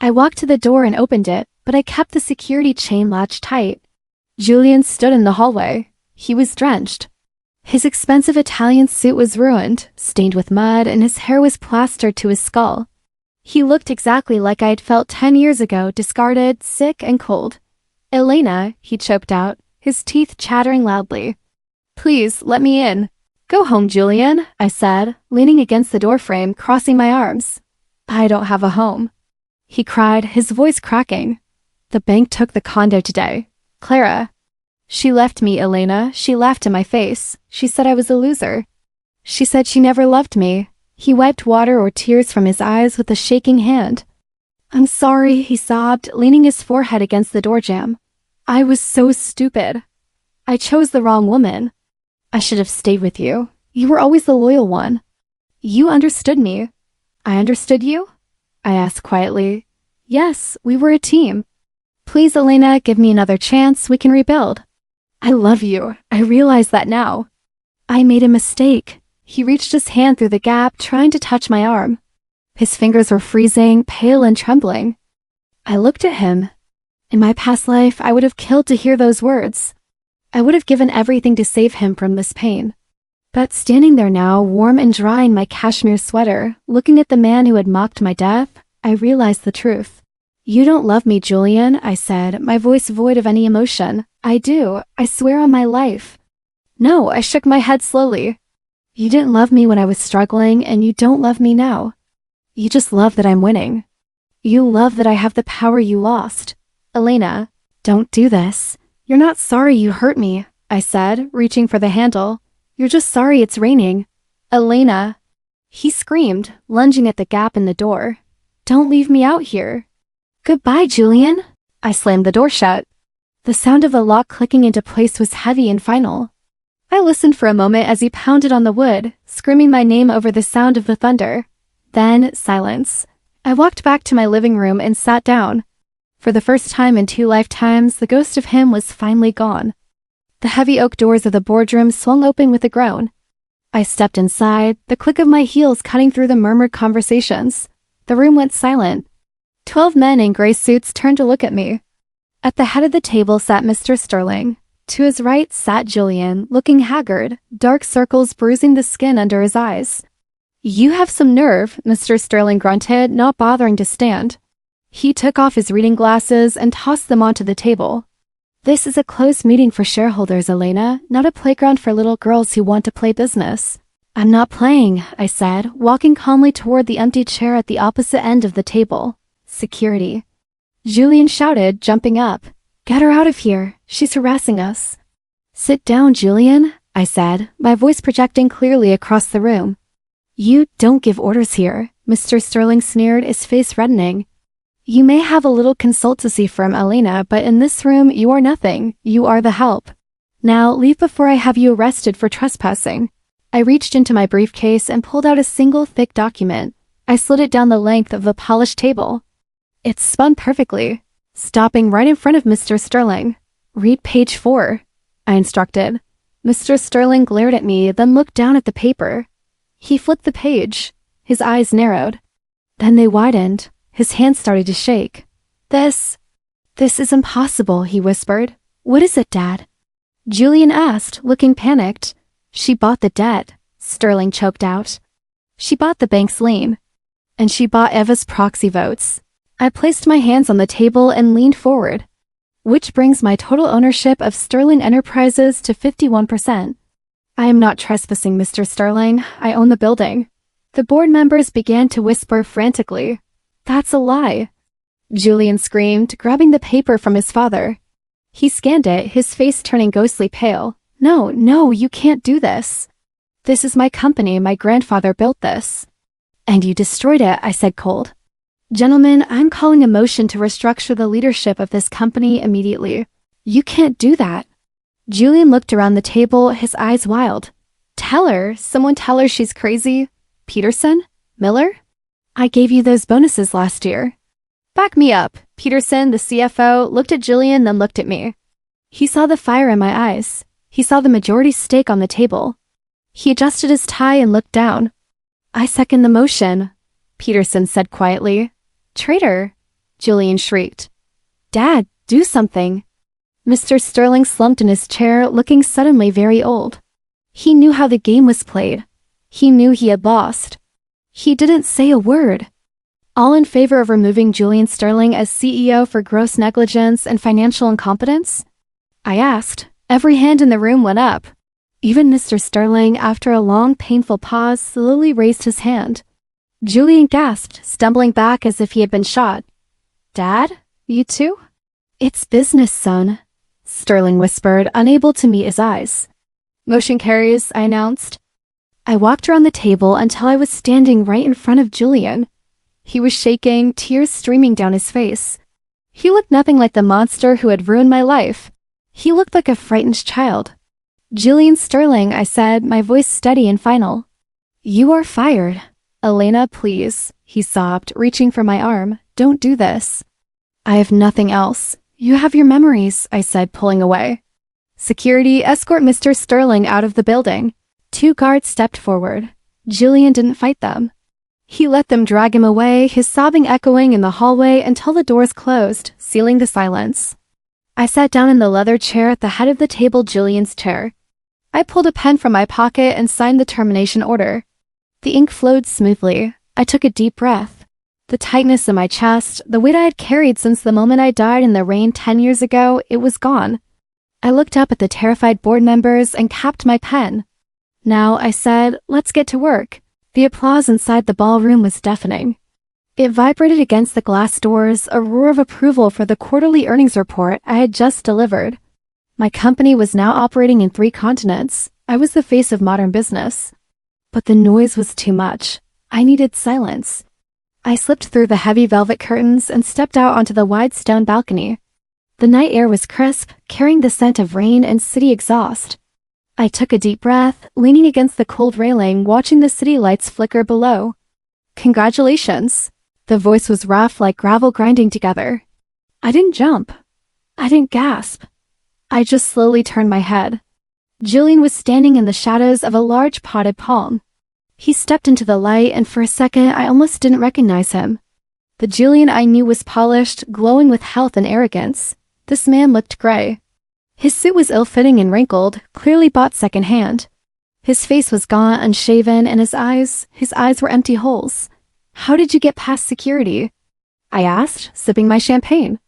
I walked to the door and opened it, but I kept the security chain latched tight. Julian stood in the hallway. He was drenched. His expensive Italian suit was ruined, stained with mud, and his hair was plastered to his skull. He looked exactly like I had felt 10 years ago, discarded, sick, and cold. Elena, he choked out, his teeth chattering loudly. Please, let me in. Go home, Julian, I said, leaning against the doorframe, crossing my arms. I don't have a home. He cried, his voice cracking. The bank took the condo today. Clara. She left me, Elena. She laughed in my face. She said I was a loser. She said she never loved me. He wiped water or tears from his eyes with a shaking hand. I'm sorry, he sobbed, leaning his forehead against the door jamb. I was so stupid. I chose the wrong woman. I should have stayed with you. You were always the loyal one. You understood me. I understood you? I asked quietly. Yes, we were a team. Please, Elena, give me another chance. We can rebuild. I love you. I realize that now. I made a mistake. He reached his hand through the gap, trying to touch my arm. His fingers were freezing, pale and trembling. I looked at him. In my past life, I would have killed to hear those words. I would have given everything to save him from this pain. But standing there now, warm and dry in my cashmere sweater, looking at the man who had mocked my death, I realized the truth. You don't love me, Julian, I said, my voice void of any emotion. I do. I swear on my life. No, I shook my head slowly. You didn't love me when I was struggling, and you don't love me now. You just love that I'm winning. You love that I have the power you lost. Elena, don't do this. You're not sorry you hurt me, I said, reaching for the handle. You're just sorry it's raining. Elena. He screamed, lunging at the gap in the door. Don't leave me out here. Goodbye, Julian. I slammed the door shut. The sound of the lock clicking into place was heavy and final. I listened for a moment as he pounded on the wood, screaming my name over the sound of the thunder. Then, silence. I walked back to my living room and sat down. For the first time in 2 lifetimes, the ghost of him was finally gone. The heavy oak doors of the boardroom swung open with a groan. I stepped inside, the click of my heels cutting through the murmured conversations. The room went silent. 12 men in gray suits turned to look at me. At the head of the table sat Mr. Sterling. To his right sat Julian, looking haggard, dark circles bruising the skin under his eyes. You have some nerve, Mr. Sterling grunted, not bothering to stand. He took off his reading glasses and tossed them onto the table. This is a closed meeting for shareholders, Elena, not a playground for little girls who want to play business. I'm not playing, I said, walking calmly toward the empty chair at the opposite end of the table. Security. Julian shouted, jumping up. Get her out of here. She's harassing us. Sit down, Julian, I said, my voice projecting clearly across the room. You don't give orders here, Mr. Sterling sneered, his face reddening. You may have a little consultancy firm, Elena, but in this room you are nothing. You are the help. Now leave before I have you arrested for trespassing. I reached into my briefcase and pulled out a single thick document. I slid it down the length of the polished table. It spun perfectly, stopping right in front of Mr. Sterling. Read page 4, I instructed. Mr. Sterling glared at me, then looked down at the paper. He flipped the page. His eyes narrowed. Then they widened. His hands started to shake. This is impossible, he whispered. What is it, Dad? Julian asked, looking panicked. She bought the debt, Sterling choked out. She bought the bank's lien. And she bought Eva's proxy votes. I placed my hands on the table and leaned forward. Which brings my total ownership of Sterling Enterprises to 51%. I am not trespassing, Mr. Sterling. I own the building. The board members began to whisper frantically. That's a lie. Julian screamed, grabbing the paper from his father. He scanned it, his face turning ghostly pale. No, you can't do this. This is my company. My grandfather built this. And you destroyed it, I said cold. Gentlemen, I'm calling a motion to restructure the leadership of this company immediately. You can't do that. Julian looked around the table, his eyes wild. Someone tell her she's crazy. Peterson? Miller? I gave you those bonuses last year. Back me up. Peterson, the CFO, looked at Julian, then looked at me. He saw the fire in my eyes. He saw the majority stake on the table. He adjusted his tie and looked down. I second the motion, Peterson said quietly. Traitor, Julian shrieked. Dad, do something. Mr. Sterling slumped in his chair, looking suddenly very old. He knew how the game was played. He knew he had lost. He didn't say a word. All in favor of removing Julian Sterling as CEO for gross negligence and financial incompetence? I asked. Every hand in the room went up. Even Mr. Sterling, after a long, painful pause, slowly raised his hand. Julian gasped, stumbling back as if he had been shot. Dad? You too? It's business, son, Sterling whispered, unable to meet his eyes. Motion carries, I announced. I walked around the table until I was standing right in front of Julian. He was shaking, tears streaming down his face. He looked nothing like the monster who had ruined my life. He looked like a frightened child. Julian Sterling, I said, my voice steady and final. You are fired. Elena, please, he sobbed, reaching for my arm. Don't do this. I have nothing else. You have your memories, I said, pulling away. Security, escort Mr. Sterling out of the building. 2 guards stepped forward. Julian didn't fight them. He let them drag him away, his sobbing echoing in the hallway until the doors closed, sealing the silence. I sat down in the leather chair at the head of the table, Julian's chair. I pulled a pen from my pocket and signed the termination order. The ink flowed smoothly. I took a deep breath. The tightness in my chest, the weight I had carried since the moment I died in the rain 10 years ago, it was gone. I looked up at the terrified board members and capped my pen. Now, I said, let's get to work. The applause inside the ballroom was deafening. It vibrated against the glass doors, a roar of approval for the quarterly earnings report I had just delivered. My company was now operating in 3 continents. I was the face of modern business. But the noise was too much. I needed silence. I slipped through the heavy velvet curtains and stepped out onto the wide stone balcony. The night air was crisp, carrying the scent of rain and city exhaust. I took a deep breath, leaning against the cold railing, watching the city lights flicker below. Congratulations. The voice was rough, like gravel grinding together. I didn't jump. I didn't gasp. I just slowly turned my head. Julian was standing in the shadows of a large potted palm. He stepped into the light, and for a second I almost didn't recognize him. The Julian I knew was polished, glowing with health and arrogance. This man looked gray. His suit was ill-fitting and wrinkled, clearly bought second-hand. His face was gaunt, unshaven, and his eyes were empty holes. How did you get past security? I asked, sipping my champagne.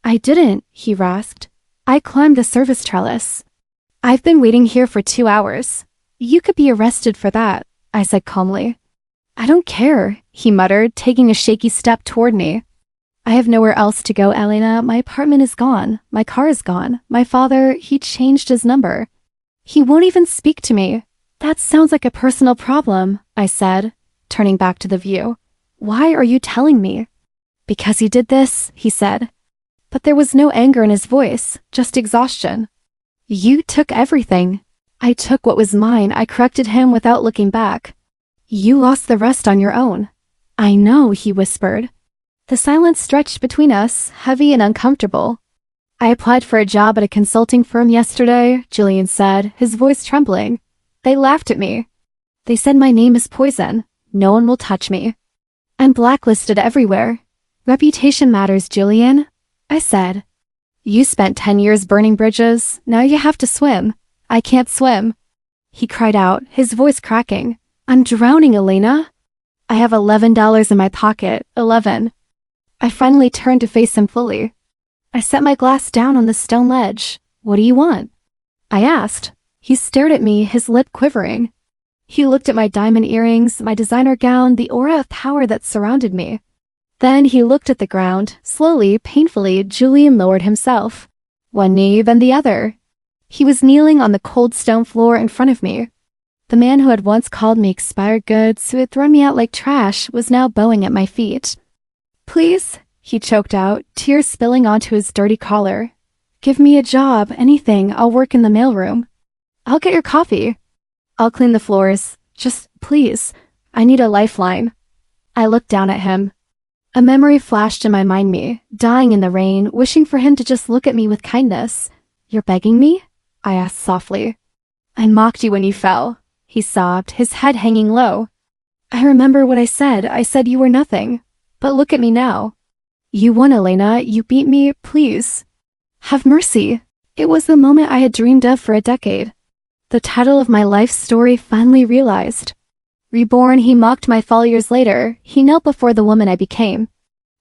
I didn't, he rasped. I climbed the service trellis. I've been waiting here for 2 hours. You could be arrested for that, I said calmly. I don't care, he muttered, taking a shaky step toward me. I have nowhere else to go, Elena. My apartment is gone. My car is gone. My father, he changed his number. He won't even speak to me. That sounds like a personal problem, I said, turning back to the view. Why are you telling me? Because he did this, he said. But there was no anger in his voice, just exhaustion. You took everything. I took what was mine, I corrected him without looking back. You lost the rest on your own. I know, he whispered. The silence stretched between us, heavy and uncomfortable. I applied for a job at a consulting firm yesterday, Julian said, his voice trembling. They laughed at me. They said my name is poison. No one will touch me. I'm blacklisted everywhere. Reputation matters, Julian, I said. You spent 10 years burning bridges. Now you have to swim. I can't swim. He cried out, his voice cracking. I'm drowning, Elena. I have $11 in my pocket. 11. I finally turned to face him fully. I set my glass down on the stone ledge. What do you want? I asked. He stared at me, his lip quivering. He looked at my diamond earrings, my designer gown, the aura of power that surrounded me. Then he looked at the ground. Slowly, painfully, Julian lowered himself. One knee, then the other. He was kneeling on the cold stone floor in front of me. The man who had once called me expired goods, who had thrown me out like trash, was now bowing at my feet. "Please," he choked out, tears spilling onto his dirty collar. "Give me a job, anything. I'll work in the mailroom. I'll get your coffee. I'll clean the floors. Just, please. I need a lifeline." I looked down at him. A memory flashed in my mind, me, dying in the rain, wishing for him to just look at me with kindness. "You're begging me?" I asked softly. "I mocked you when you fell," he sobbed, his head hanging low. "I remember what I said. I said you were nothing. But look at me now. You won, Elena. You beat me. Please. Have mercy." It was the moment I had dreamed of for a decade. The title of my life story finally realized. Reborn, he mocked my fall years later. He knelt before the woman I became.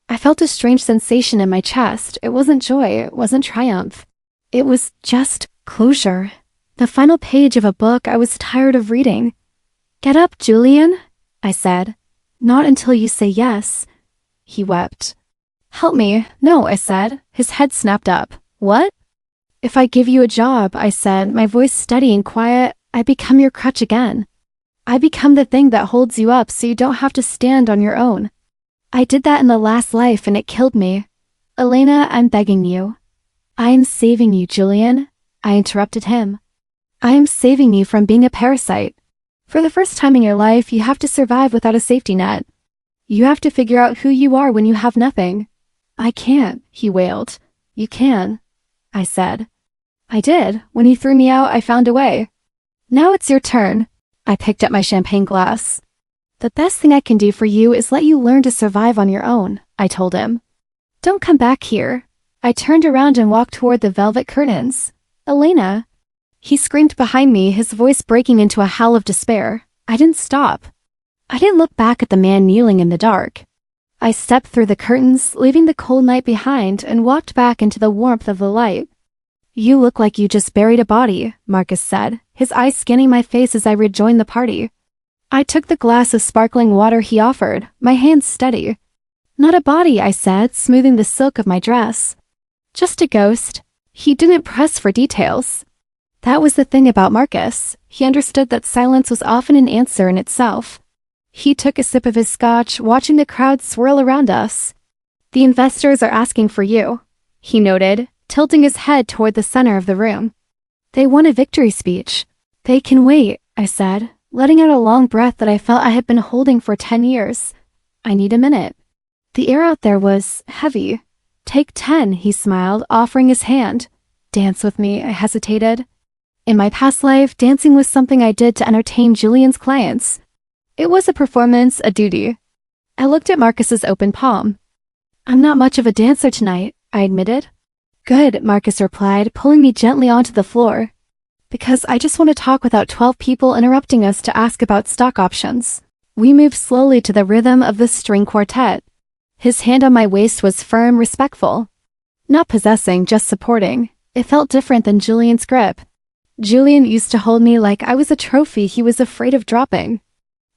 I felt a strange sensation in my chest. It wasn't joy. It wasn't triumph. It was just closure. The final page of a book I was tired of reading. "Get up, Julian," I said. "Not until you say yes." He wept. "Help me." "No," I said. His head snapped up. "What?" "If I give you a job," I said, my voice steady and quiet, "I become your crutch again. I become the thing that holds you up so you don't have to stand on your own. I did that in the last life and it killed me. Elena, I'm begging you." "I am saving you, Julian," I interrupted him. "I am saving you from being a parasite. For the first time in your life, you have to survive without a safety net. You have to figure out who you are when you have nothing." "I can't," he wailed. "You can," I said. I did. When he threw me out, I found a way. "Now it's your turn." I picked up my champagne glass. "The best thing I can do for you is let you learn to survive on your own," I told him. "Don't come back here." I turned around and walked toward the velvet curtains. "Elena." He screamed behind me, his voice breaking into a howl of despair. I didn't stop. I didn't look back at the man kneeling in the dark. I stepped through the curtains, leaving the cold night behind, and walked back into the warmth of the light. "You look like you just buried a body," Marcus said, his eyes scanning my face as I rejoined the party. I took the glass of sparkling water he offered, my hands steady. "Not a body," I said, smoothing the silk of my dress. "Just a ghost." He didn't press for details. That was the thing about Marcus. He understood that silence was often an answer in itself. He took a sip of his scotch, watching the crowd swirl around us. "The investors are asking for you," he noted, tilting his head toward the center of the room. "They want a victory speech." "They can wait," I said, letting out a long breath that I felt I had been holding for 10 years. "I need a minute." The air out there was heavy. "Take 10, he smiled, offering his hand. "Dance with me," I hesitated. In my past life, dancing was something I did to entertain Julian's clients. It was a performance, a duty. I looked at Marcus's open palm. "I'm not much of a dancer tonight," I admitted. "Good," Marcus replied, pulling me gently onto the floor. "Because I just want to talk without 12 people interrupting us to ask about stock options." We moved slowly to the rhythm of the string quartet. His hand on my waist was firm, respectful. Not possessing, just supporting. It felt different than Julian's grip. Julian used to hold me like I was a trophy he was afraid of dropping.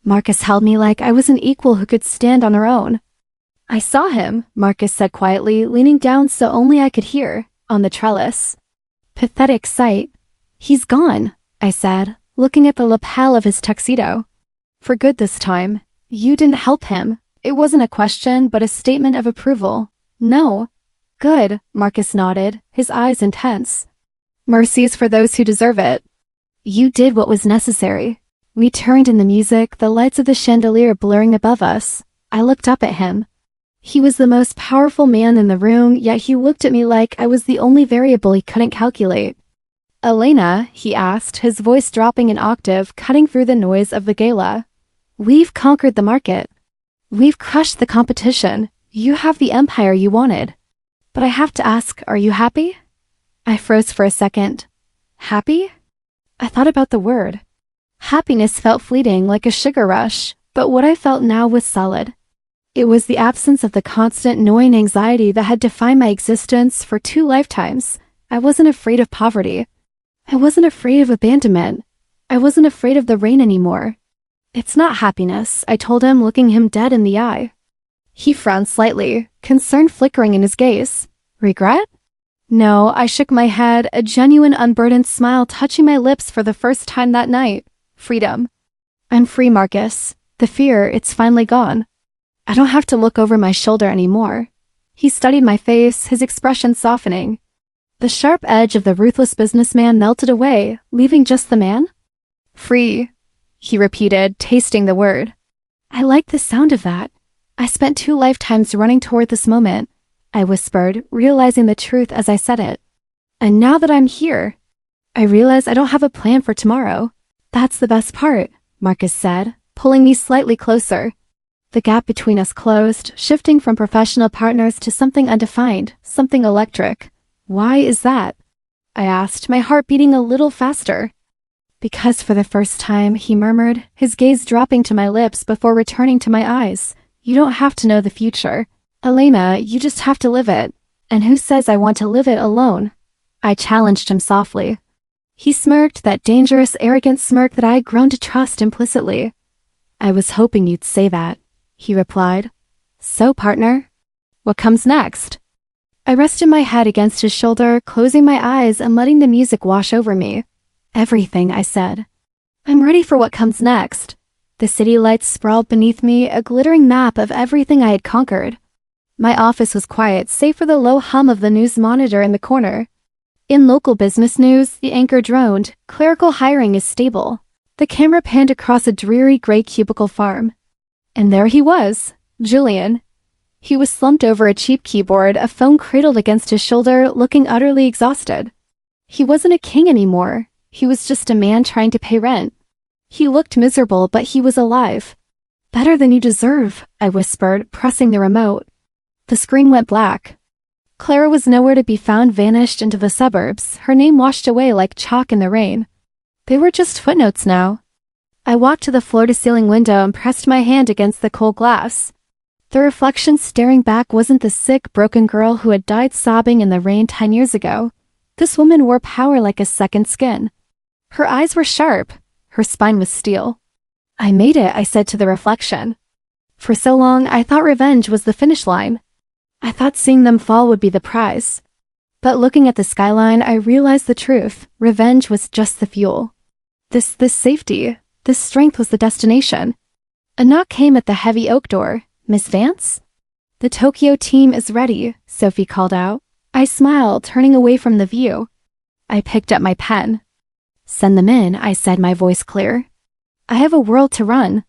Marcus held me like I was an equal who could stand on her own. "I saw him," Marcus said quietly, leaning down so only I could hear, on the trellis. "Pathetic sight." "He's gone," I said, looking at the lapel of his tuxedo. "For good this time. You didn't help him." It wasn't a question, but a statement of approval. "No." "Good," Marcus nodded, his eyes intense. "Mercy is for those who deserve it." "You did what was necessary." We turned in the music, the lights of the chandelier blurring above us. I looked up at him. He was the most powerful man in the room, yet he looked at me like I was the only variable he couldn't calculate. "Elena," he asked, his voice dropping an octave, cutting through the noise of the gala. "We've conquered the market. We've crushed the competition. You have the empire you wanted. But I have to ask, are you happy?" I froze for a second. Happy? I thought about the word. Happiness felt fleeting, like a sugar rush, but what I felt now was solid. It was the absence of the constant gnawing anxiety that had defined my existence for 2 lifetimes. I wasn't afraid of poverty. I wasn't afraid of abandonment. I wasn't afraid of the rain anymore. It's not happiness, I told him, looking him dead in the eye. He frowned slightly, concern flickering in his gaze. Regret? No, I shook my head, a genuine unburdened smile touching my lips for the first time that night. Freedom. I'm free, Marcus. The fear, it's finally gone. I don't have to look over my shoulder anymore. He studied my face, his expression softening. The sharp edge of the ruthless businessman melted away, leaving just the man. Free, he repeated, tasting the word. I like the sound of that. I spent 2 lifetimes running toward this moment, I whispered, realizing the truth as I said it. And now that I'm here, I realize I don't have a plan for tomorrow. That's the best part, Marcus said, pulling me slightly closer. The gap between us closed, shifting from professional partners to something undefined, something electric. Why is that? I asked, my heart beating a little faster. Because for the first time, he murmured, his gaze dropping to my lips before returning to my eyes. You don't have to know the future. Elena, you just have to live it. And who says I want to live it alone? I challenged him softly. He smirked, that dangerous, arrogant smirk that I had grown to trust implicitly. I was hoping you'd say that, he replied. So, partner, what comes next? I rested my head against his shoulder, closing my eyes and letting the music wash over me. Everything, I said. I'm ready for what comes next. The city lights sprawled beneath me, a glittering map of everything I had conquered. My office was quiet, save for the low hum of the news monitor in the corner. In local business news, the anchor droned, clerical hiring is stable. The camera panned across a dreary gray cubicle farm. And there he was, Julian. He was slumped over a cheap keyboard, a phone cradled against his shoulder, looking utterly exhausted. He wasn't a king anymore. He was just a man trying to pay rent. He looked miserable, but he was alive. Better than you deserve, I whispered, pressing the remote. The screen went black. Clara was nowhere to be found, vanished into the suburbs, her name washed away like chalk in the rain. They were just footnotes now. I walked to the floor-to-ceiling window and pressed my hand against the cold glass. The reflection staring back wasn't the sick, broken girl who had died sobbing in the rain 10 years ago. This woman wore power like a second skin. Her eyes were sharp. Her spine was steel. I made it, I said to the reflection. For so long, I thought revenge was the finish line. I thought seeing them fall would be the prize. But looking at the skyline, I realized the truth. Revenge was just the fuel. This safety, this strength was the destination. A knock came at the heavy oak door. Miss Vance? The Tokyo team is ready, Sophie called out. I smiled, turning away from the view. I picked up my pen. Send them in, I said, my voice clear. I have a world to run.